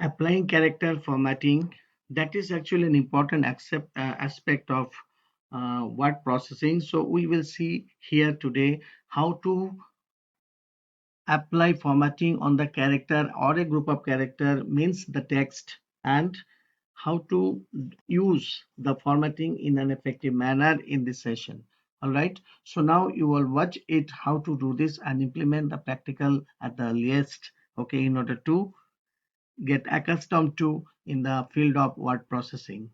Applying character formatting, that is actually an important aspect of word processing. So we will see here today how to apply formatting on the character or a group of character, means the text, and how to use the formatting in an effective manner in this session. All right, so now you will watch it how to do this and implement the practical at the earliest, okay, in order to get accustomed to in the field of word processing.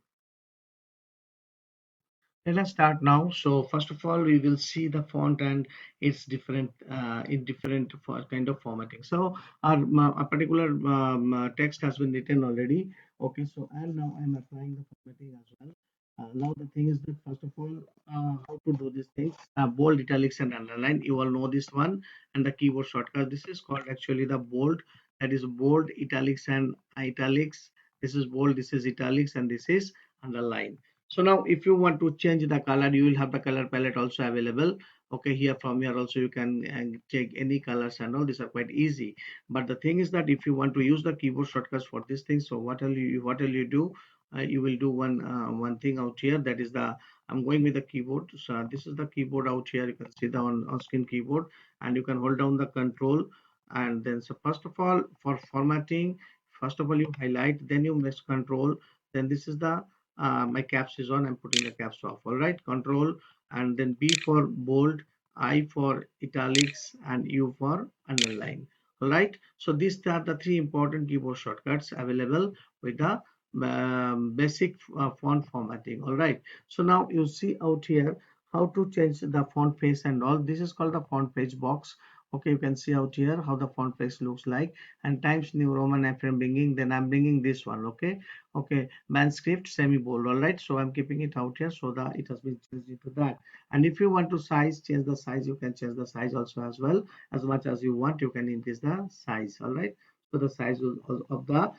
Let us start now. So first of all, we will see the font and its different in different kind of formatting. So a particular text has been written already. Okay, so and now I'm applying the formatting as well. Now the thing is that first of all, how to do these things? Bold, italics, and underline. You all know this one, and the keyboard shortcut. This is called actually the bold. That is bold, italics, and italics. This is bold. This is italics, and this is underline. So now if you want to change the color, you will have the color palette also available. Okay, here from here also you can take any colors and all. These are quite easy. But the thing is that if you want to use the keyboard shortcuts for these things, so what will you do? You will do one thing out here. That is the I'm going with the keyboard. So this is the keyboard out here. You can see the on screen keyboard, and you can hold down the control. And then so first of all, for formatting, first of all you highlight, then you press control. Then this is the my caps is on. I'm putting the caps off. All right, control, and then B for bold, I for italics, and U for underline. All right, so these are the three important keyboard shortcuts available with the basic font formatting. All right, so now you see out here how to change the font face and all. This is called the font page box. Okay, you can see out here how the font face looks like, and Times New Roman if I'm bringing, then I'm bringing this one. Okay, manuscript semi bold. All right, so I'm keeping it out here so that it has been changed into that. And if you want to change the size, you can change the size also as well. As much as you want, you can increase the size. All right, so the size of the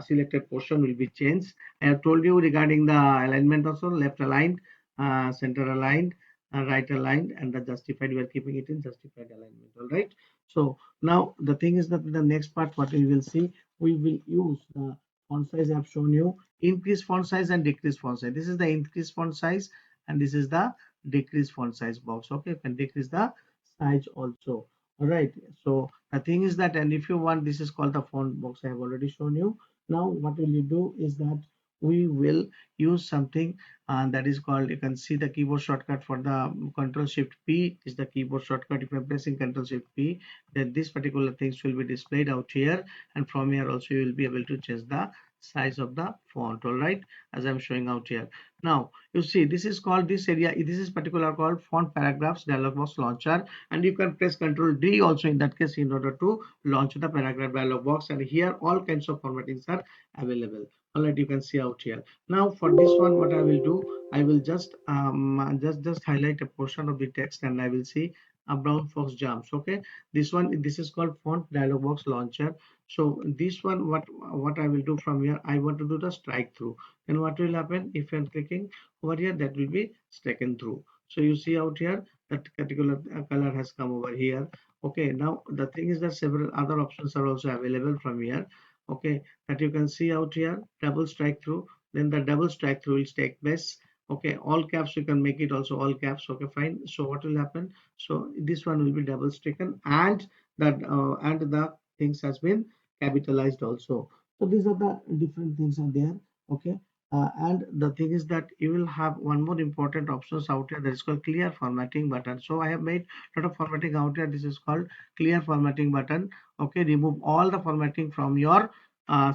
selected portion will be changed. I have told you regarding the alignment also: left aligned, center aligned, right aligned, and the justified. We are keeping it in justified alignment. All right, so now the thing is that in the next part what we will see, we will use the font size I have shown you: increase font size and decrease font size. This is the increase font size, and this is the decrease font size box. Okay, you can decrease the size also. All right, so the thing is that, and if you want, this is called the font box I have already shown you. Now what will you do is that we will use something that is called, you can see the keyboard shortcut for the Control Shift P is the keyboard shortcut. If you're pressing Control Shift P, then this particular things will be displayed out here, and from here also you will be able to change the size of the font. All right, as I'm showing out here. Now you see this is called, this area, this is particular called font paragraphs dialog box launcher, and you can press Control D also in that case in order to launch the paragraph dialog box, and here all kinds of formattings are available. All right, you can see out here. Now for this one, what I will do, I will just highlight a portion of the text, and I will see a brown fox jumps. Okay, this is called font dialog box launcher. So this one, what I will do from here, I want to do the strike through. Then what will happen if I'm clicking over here, that will be stricken through. So you see out here that particular color has come over here. Okay, now the thing is that several other options are also available from here. Okay, that you can see out here: double strike through, then the double strike through will take place. Okay, all caps, you can make it also all caps. Okay, fine. So what will happen, so this one will be double stricken, and that and the things has been capitalized also. So these are the different things are there. Okay, and the thing is that you will have one more important options out here, that is called clear formatting button. So I have made a lot of formatting out here. This is called clear formatting button. Okay, remove all the formatting from your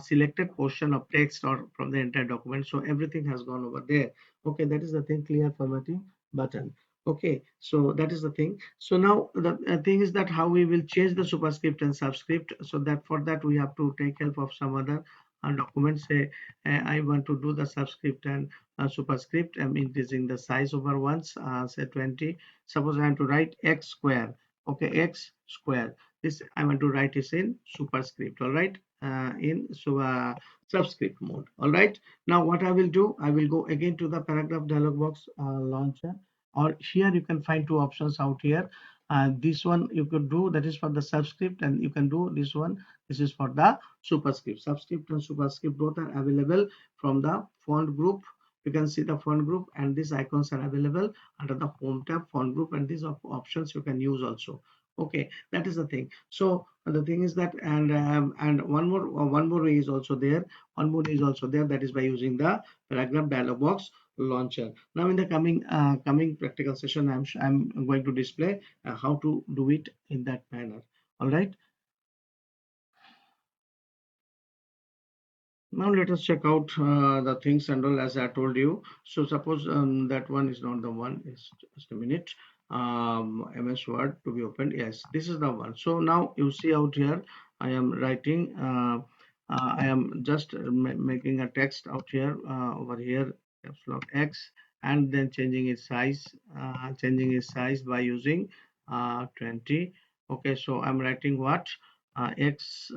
selected portion of text or from the entire document, so everything has gone over there. Okay, that is the thing, clear formatting button. Okay, so that is the thing. So now the thing is that how we will change the superscript and subscript. So that for that we have to take help of some other document. Say I want to do the subscript and superscript. I'm increasing the size over once, say 20. Suppose I want to write x square. Okay, x square, this I want to write is in superscript. All right, in subscript mode. All right, now what I will do, I will go again to the paragraph dialog box launcher, or here you can find two options out here. This one you could do, that is for the subscript, and you can do this one, this is for the superscript. Subscript and superscript both are available from the font group. You can see the font group, and these icons are available under the home tab, font group, and these options you can use also. Okay, that is the thing. So the thing is that, and one more way is also there. One more is also there, that is by using the paragraph dialog box launcher. Now in the coming practical session, I'm going to display how to do it in that manner. All right, now let us check out the things and all, as I told you. So suppose that one is not the one, is just a minute. MS Word to be opened, yes, this is the one. So now you see out here, I am writing, I am just making a text out here, over here, caps lock X, and then changing its size by using 20. Okay, so I'm writing what, x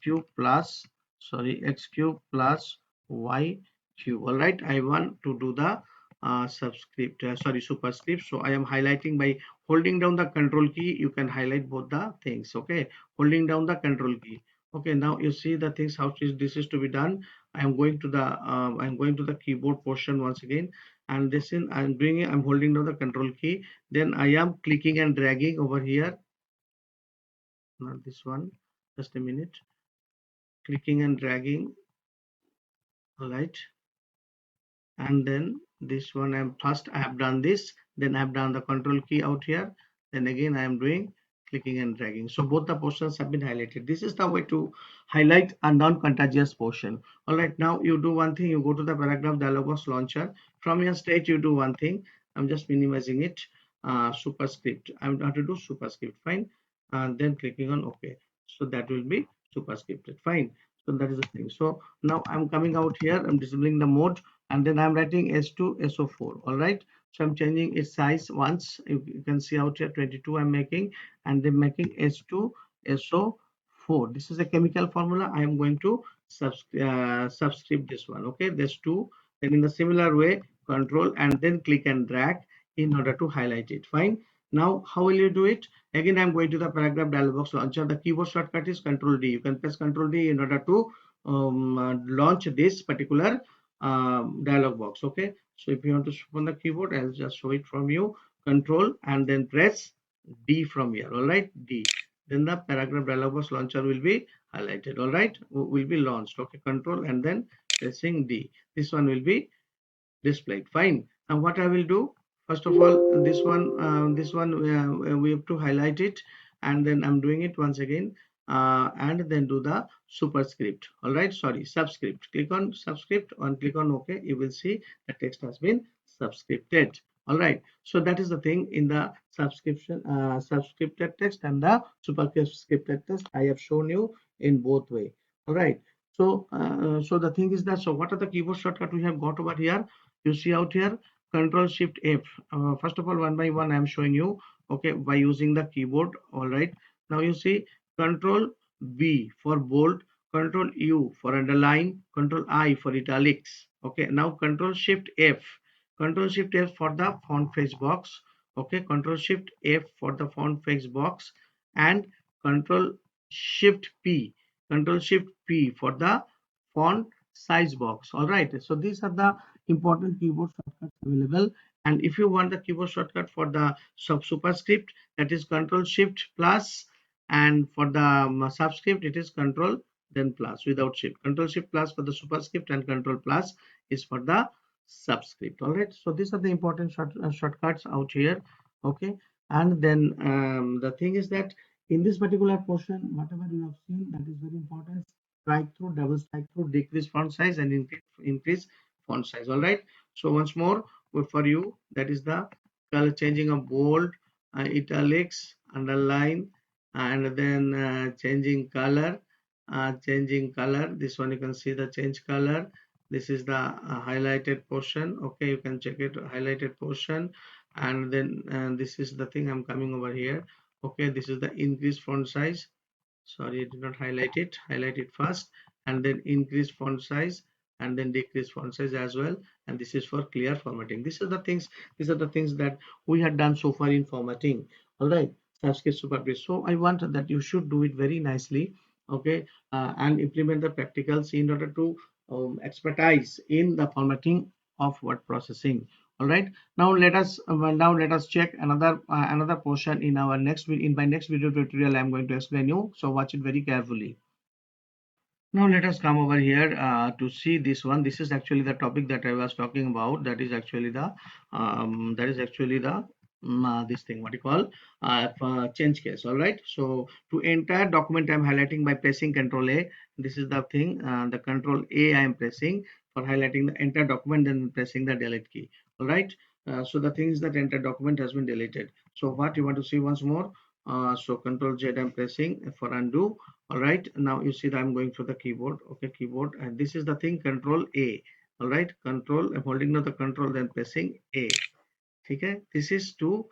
cube plus, sorry, x cube plus y cube. All right, I want to do the subscript, sorry, superscript. So I am highlighting by holding down the control key. You can highlight both the things. Okay, holding down the control key. Okay, now you see the things how this is to be done. I'm going to the keyboard portion once again, and this in I'm doing it, I'm holding down the control key, then I am clicking and dragging over here, not this one, just a minute, clicking and dragging. All right, and then this one, I'm first I have done this, then I have done the control key out here, then again I am doing clicking and dragging. So both the portions have been highlighted. This is the way to highlight a non-contagious portion. All right, now you do one thing, you go to the paragraph dialog box launcher. From your state you do one thing, I'm just minimizing it, superscript, I'm going to do superscript, fine, and then clicking on OK. So that will be superscripted, fine. So that is the thing. So now I'm coming out here, I'm disabling the mode, and then I'm writing S2 SO4. All right, so I'm changing its size once. You can see out here 22 I'm making, and then making S2 SO4. This is a chemical formula. I am going to subscript this one. Okay, this two. Then in the similar way, control and then click and drag in order to highlight it. Fine. Now how will you do it? Again, I'm going to the paragraph dialog box launcher. The keyboard shortcut is Control D. You can press Control D in order to launch this particular dialog box. Okay, so if you want to open the keyboard, I'll just show it from you. Control and then press D from here. All right, D. Then the paragraph dialog box launcher will be highlighted. All right, will be launched. Okay, control and then pressing D. This one will be displayed, fine. Now what I will do, first of all, this one we have to highlight it, and then I'm doing it once again, and then do the superscript. All right, sorry, subscript. Click on subscript and click on OK. You will see the text has been subscripted. All right, so that is the thing in the subscripted text and the superscripted text. I have shown you in both way. All right, so so the thing is that, so what are the keyboard shortcut we have got over here? You see out here, Control Shift F. First of all, one by one I'm showing you, okay, by using the keyboard. All right, now you see Control B for bold, Control U for underline, Control I for italics. Okay, now Control Shift F, Control Shift F for the font face box. Okay, Control Shift F for the font face box, and Control Shift P, Control Shift P for the font size box. All right, so these are the important keyboard shortcuts available. And if you want the keyboard shortcut for the superscript, that is Control Shift plus, and for the subscript it is Control then plus without shift. Control Shift plus for the superscript and Control plus is for the subscript. All right, so these are the important shortcuts out here. Okay, and then the thing is that in this particular portion, whatever you have seen, that is very important. Strike through, double strike through, decrease font size, and increase font size. All right, so once more for you, that is the color changing of bold, italics, underline, and then changing color. This one you can see the change color. This is the highlighted portion. Okay, you can check it, highlighted portion. And then this is the thing, I'm coming over here. Okay, this is the increase font size. Sorry, I did not highlight it. Highlight it first, and then increase font size, and then decrease font size as well. And this is for clear formatting. These are the things that we had done so far in formatting. All right, subscript superscript. So I want that you should do it very nicely, okay, and implement the practicals in order to expertise in the formatting of word processing. All right, now let us check another portion in our in my next video tutorial. I'm going to explain you, so watch it very carefully. Now let us come over here to see this one. This is actually the topic that I was talking about. That is actually the this thing what you call change case. All right. So to entire document, I'm highlighting by pressing Control A. This is the thing. The Control A I am pressing for highlighting the entire document, then pressing the delete key. All right. So the thing is that entire document has been deleted. So what you want to see once more? So Control Z I'm pressing for undo. All right, now you see that I'm going through the keyboard. Okay, keyboard, and this is the thing, Control A. All right, Control, I'm holding down the Control, then pressing A. Okay, this is to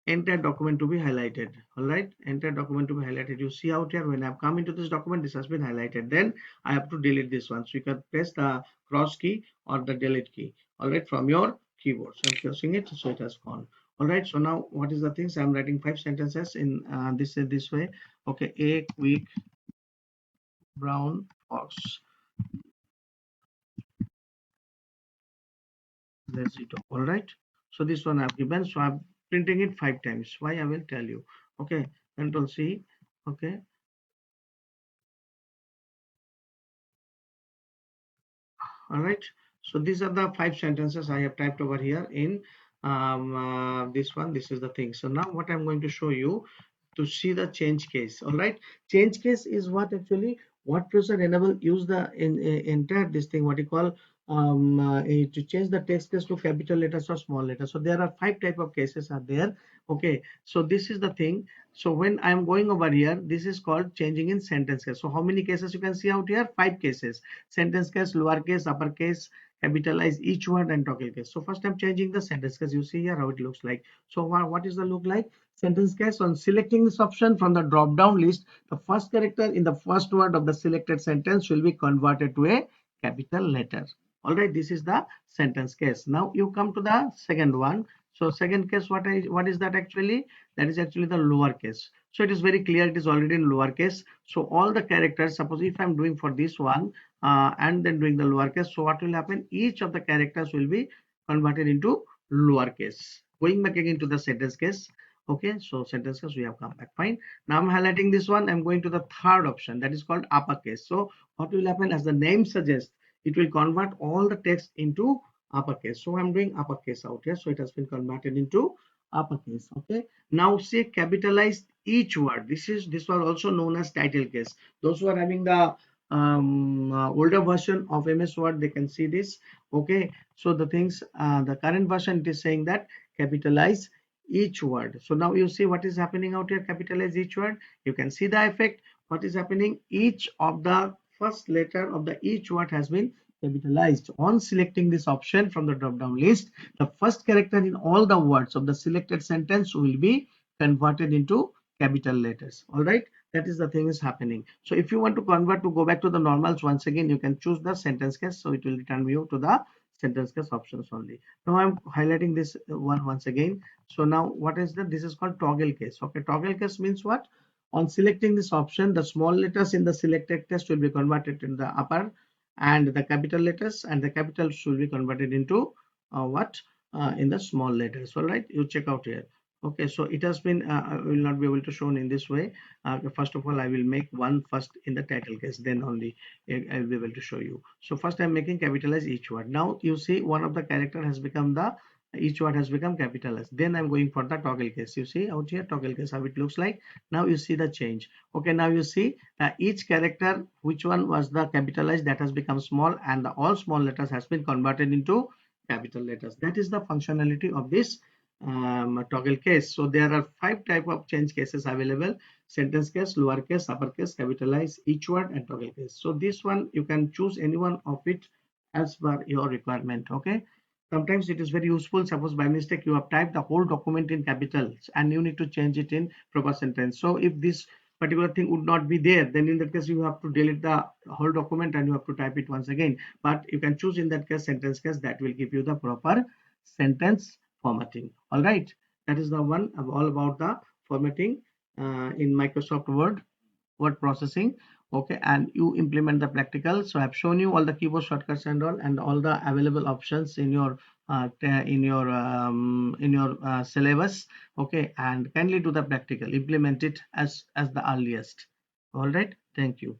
enter document to be highlighted. All right, enter document to be highlighted. You see out here when I've come into this document, this has been highlighted. Then I have to delete this one. So you can press the cross key or the delete key. All right, from your keyboard. So I'm pressing it, so it has gone. All right, so now what is the things? I'm writing 5 sentences in this way. Okay, a quick brown fox. That's it. All right. So this one I've given. So I'm printing it 5 times. Why I will tell you. Okay. Control C. Okay. All right. So these are the 5 sentences I have typed over here in this one. This is the thing. So now what I'm going to show you to see the change case. All right, change case is what actually WordPress enable use the entire this thing what you call to change the text case to capital letters or small letters. So there are 5 type of cases are there. Okay, so this is the thing. So when I'm going over here, this is called changing in sentence case. So how many cases you can see out here? 5 cases: sentence case, lowercase, uppercase, capitalize each word, and toggle case. So first I'm changing the sentence case. You see here how it looks like. So what is the look like? Sentence case: on selecting this option from the drop down list, the first character in the first word of the selected sentence will be converted to a capital letter. All right, this is the sentence case. Now you come to the second one. So second case, what is that actually? That is actually the lower case. So it is very clear, it is already in lower case. So all the characters, suppose if I'm doing for this one and then doing the lower case, so what will happen? Each of the characters will be converted into lower case. Going back again to the sentence case. Okay, so sentences we have come back fine. Now I'm highlighting this one. I'm going to the third option, that is called uppercase. So what will happen, as the name suggests, it will convert all the text into uppercase. So I'm doing uppercase out here, so it has been converted into uppercase. Okay, now say capitalize each word. This was also known as title case. Those who are having the older version of MS Word, they can see this. Okay, so the things the current version, it is saying that capitalize each word. So now you see what is happening out here, capitalize each word. You can see the effect. What is happening? Each of the first letter of the each word has been capitalized. On selecting this option from the drop down list, the first character in all the words of the selected sentence will be converted into capital letters. All right, that is the thing is happening. So if you want to convert to go back to the normals, once again you can choose the sentence case, so it will return you to the sentence case options only. Now I'm highlighting this one once again. So now what is that? This is called toggle case. Okay, toggle case means what? On selecting this option, the small letters in the selected text will be converted in the upper, and the capital letters and the capitals will be converted into what in the small letters. All right, you check out here. Okay, so it has been I will not be able to show in this way. First of all, I will make one first in the title case, then only I will be able to show you. So first I'm making capitalize each word. Now you see one of the character has become the each word has become capitalized. Then I'm going for the toggle case. You see out here toggle case how it looks like. Now you see the change. Okay, now you see each character, which one was the capitalized, that has become small, and the all small letters has been converted into capital letters. That is the functionality of this toggle case. So there are 5 type of change cases available: sentence case, lowercase, uppercase, capitalize each word, and toggle case. So this one you can choose any one of it as per your requirement. Okay, sometimes it is very useful. Suppose by mistake you have typed the whole document in capitals and you need to change it in proper sentence. So if this particular thing would not be there, then in that case you have to delete the whole document and you have to type it once again. But you can choose in that case sentence case, that will give you the proper sentence formatting. All right, that is the one all about the formatting in Microsoft word processing. Okay, and you implement the practical. So I've shown you all the keyboard shortcuts and all the available options in your syllabus. Okay, and kindly do the practical, implement it as the earliest. All right, thank you.